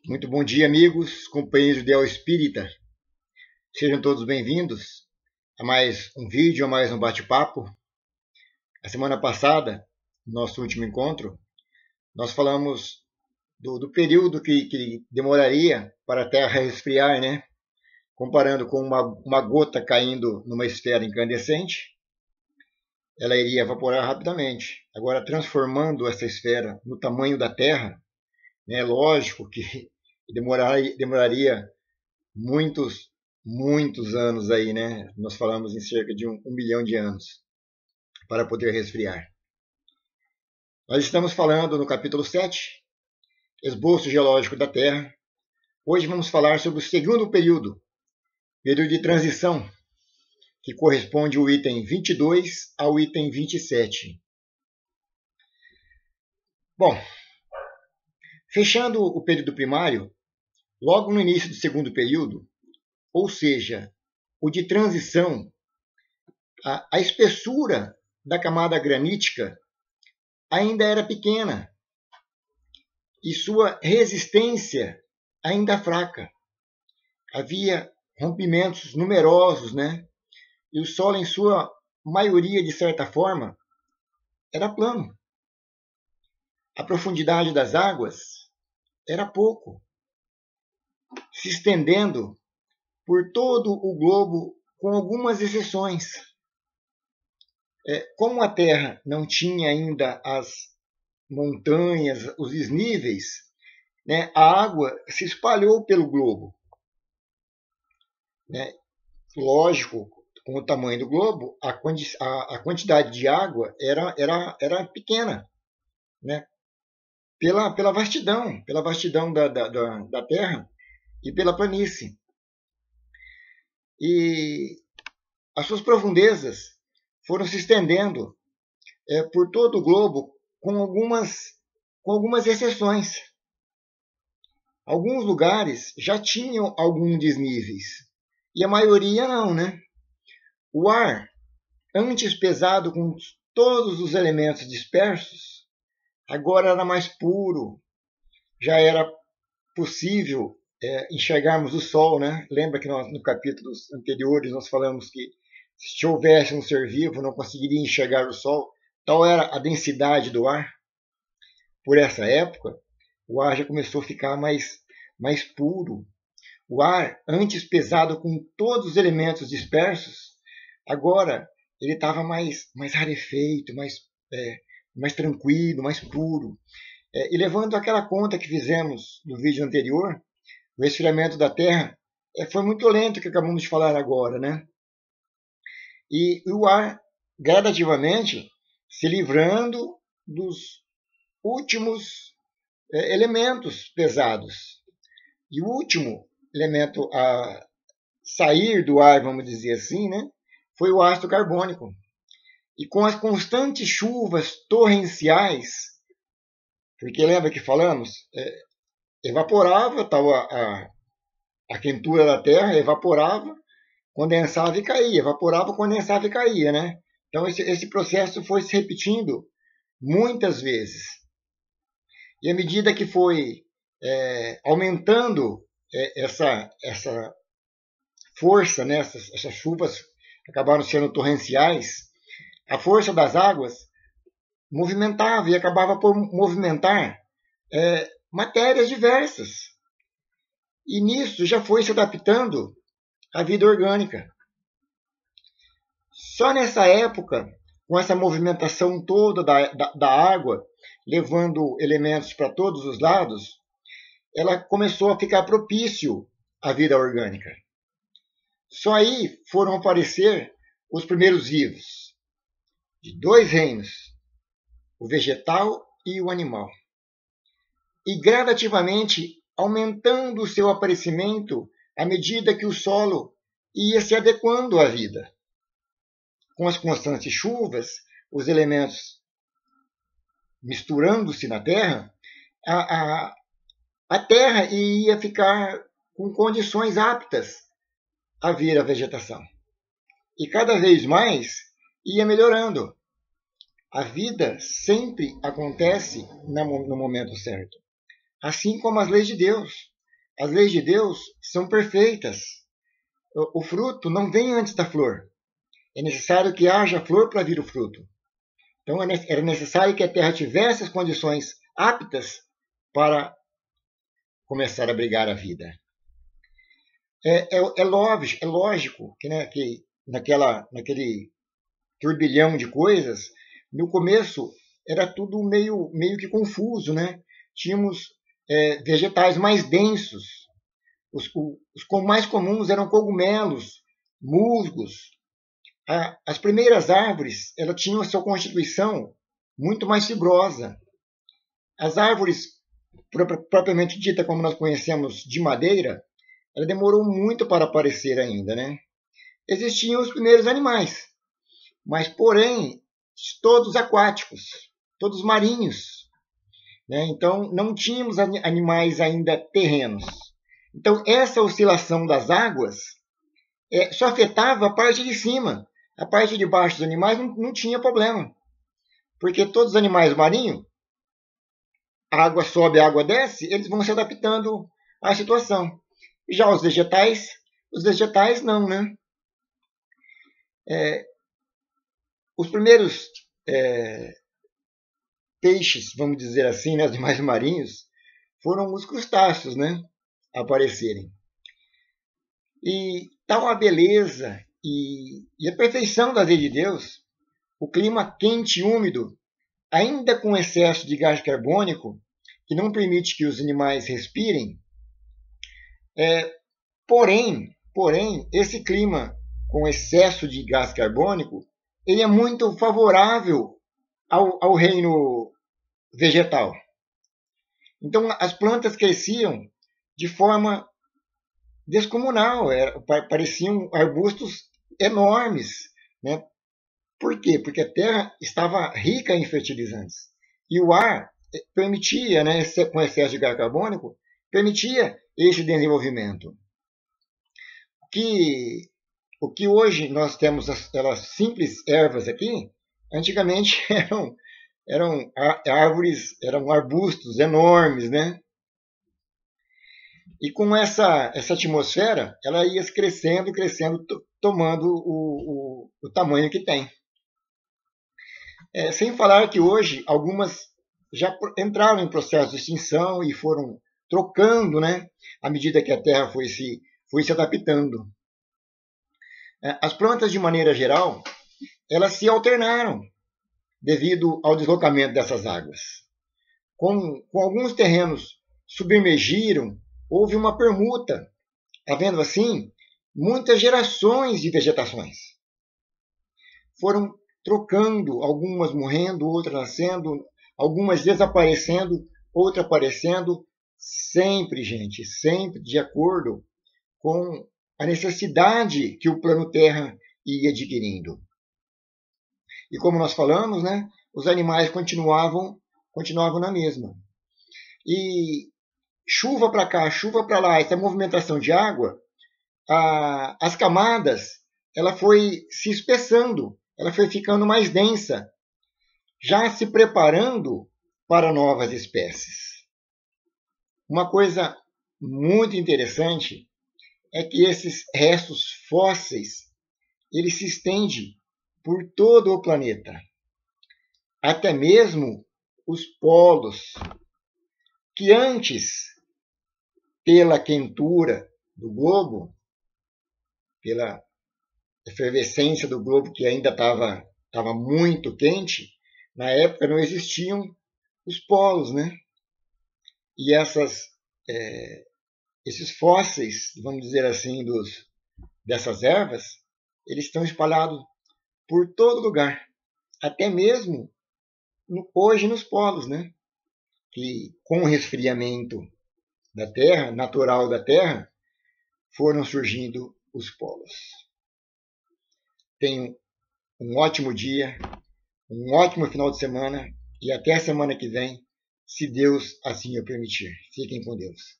Muito bom dia, amigos, companheiros de Ideal Espírita. Sejam todos bem-vindos a mais um vídeo, a mais um bate-papo. A semana passada, no nosso último encontro, nós falamos do período que demoraria para a Terra resfriar, né? Comparando com uma gota caindo numa esfera incandescente, ela iria evaporar rapidamente. Agora, transformando essa esfera no tamanho da Terra, né? Lógico que demoraria muitos anos aí, né? Nós falamos em cerca de um milhão de anos para poder resfriar. Nós estamos falando no capítulo 7, Esboço Geológico da Terra. Hoje vamos falar sobre o segundo período de transição, que corresponde ao item 22 ao item 27. Bom, fechando o período primário, logo no início do segundo período, ou seja, o de transição, a espessura da camada granítica ainda era pequena e sua resistência ainda fraca. Havia rompimentos numerosos, né? E o solo, em sua maioria, de certa forma, era plano. A profundidade das águas era pouco, se estendendo por todo o globo, com algumas exceções. Como a Terra não tinha ainda as montanhas, os desníveis, né, a água se espalhou pelo globo. Né? Lógico, com o tamanho do globo, a quantidade de água era pequena, né? pela vastidão da Terra e pela planície. E as suas profundezas foram se estendendo por todo o globo, com algumas exceções. Alguns lugares já tinham alguns desníveis, e a maioria não, né? O ar, antes pesado com todos os elementos dispersos, agora era mais puro, já era possível enxergarmos o Sol, né? Lembra que no capítulos anteriores nós falamos que se houvesse um ser vivo não conseguiria enxergar o Sol, tal era a densidade do ar. Por essa época, o ar já começou a ficar mais puro. O ar, antes pesado com todos os elementos dispersos, agora ele estava mais rarefeito, mais tranquilo, mais puro. E levando aquela conta que fizemos no vídeo anterior, o esfriamento da Terra foi muito lento, que acabamos de falar agora, né? E o ar, gradativamente, se livrando dos últimos elementos pesados. E o último elemento a sair do ar, vamos dizer assim, né, foi o ácido carbônico. E com as constantes chuvas torrenciais, porque lembra que falamos, evaporava a quentura da Terra, evaporava, condensava e caía, evaporava, condensava e caía, né? Então esse processo foi se repetindo muitas vezes. E à medida que foi aumentando essa força, né, essas chuvas acabaram sendo torrenciais, a força das águas movimentava e acabava por movimentar matérias diversas. E nisso já foi se adaptando a vida orgânica. Só nessa época, com essa movimentação toda da água, levando elementos para todos os lados, ela começou a ficar propício à vida orgânica. Só aí foram aparecer os primeiros vivos, de dois reinos, o vegetal e o animal. E gradativamente aumentando o seu aparecimento à medida que o solo ia se adequando à vida. Com as constantes chuvas, os elementos misturando-se na Terra, a Terra ia ficar com condições aptas a vir a vegetação. E cada vez mais ia melhorando. A vida sempre acontece no momento certo. Assim como as leis de Deus. As leis de Deus são perfeitas. O fruto não vem antes da flor. É necessário que haja flor para vir o fruto. Então, era necessário que a terra tivesse as condições aptas para começar a abrigar a vida. É lógico que, né, que naquele turbilhão de coisas, no começo era tudo meio que confuso, né? Tínhamos vegetais mais densos. Os mais comuns eram cogumelos, musgos. As primeiras árvores, elas tinham a sua constituição muito mais fibrosa. As árvores, propriamente dita, como nós conhecemos, de madeira, ela demorou muito para aparecer ainda, né? Existiam os primeiros animais, mas, porém, todos aquáticos, todos marinhos, né? Então, não tínhamos animais ainda terrenos. Então, essa oscilação das águas só afetava a parte de cima. A parte de baixo dos animais não tinha problema, porque todos os animais marinhos, a água sobe, a água desce, eles vão se adaptando à situação. Já os vegetais não, né? Os primeiros peixes, vamos dizer assim, né, os animais marinhos, foram os crustáceos, né, a aparecerem. E tal a beleza e a perfeição da lei de Deus, o clima quente e úmido, ainda com excesso de gás carbônico, que não permite que os animais respirem, porém, esse clima com excesso de gás carbônico, ele é muito favorável ao reino vegetal. Então, as plantas cresciam de forma descomunal, pareciam arbustos enormes, né? Por quê? Porque a terra estava rica em fertilizantes. E o ar permitia, né, com excesso de gás carbônico, permitia esse desenvolvimento. O que hoje nós temos, aquelas simples ervas aqui, antigamente eram árvores, eram arbustos enormes, né? E com essa atmosfera, ela ia crescendo, tomando o tamanho que tem. Sem falar que hoje algumas já entraram em processo de extinção e foram trocando, né, à medida que a Terra foi se adaptando. As plantas, de maneira geral, elas se alternaram devido ao deslocamento dessas águas. Com alguns terrenos submergiram, houve uma permuta, havendo assim muitas gerações de vegetações. Foram trocando, algumas morrendo, outras nascendo, algumas desaparecendo, outras aparecendo, sempre, gente, sempre de acordo com a necessidade que o plano Terra ia adquirindo. E como nós falamos, né, os animais continuavam na mesma. E chuva para cá, chuva para lá, essa movimentação de água, as camadas, ela foi se espessando, ela foi ficando mais densa, já se preparando para novas espécies. Uma coisa muito interessante é que esses restos fósseis, eles se estendem por todo o planeta. Até mesmo os polos, que antes, pela quentura do globo, pela efervescência do globo que ainda estava muito quente, na época não existiam os polos, né? E esses fósseis, vamos dizer assim, dessas ervas, eles estão espalhados por todo lugar, até mesmo hoje nos polos, né? Que com o resfriamento da Terra, natural da Terra, foram surgindo os polos. Tenham um ótimo dia, um ótimo final de semana e até a semana que vem, se Deus assim o permitir. Fiquem com Deus.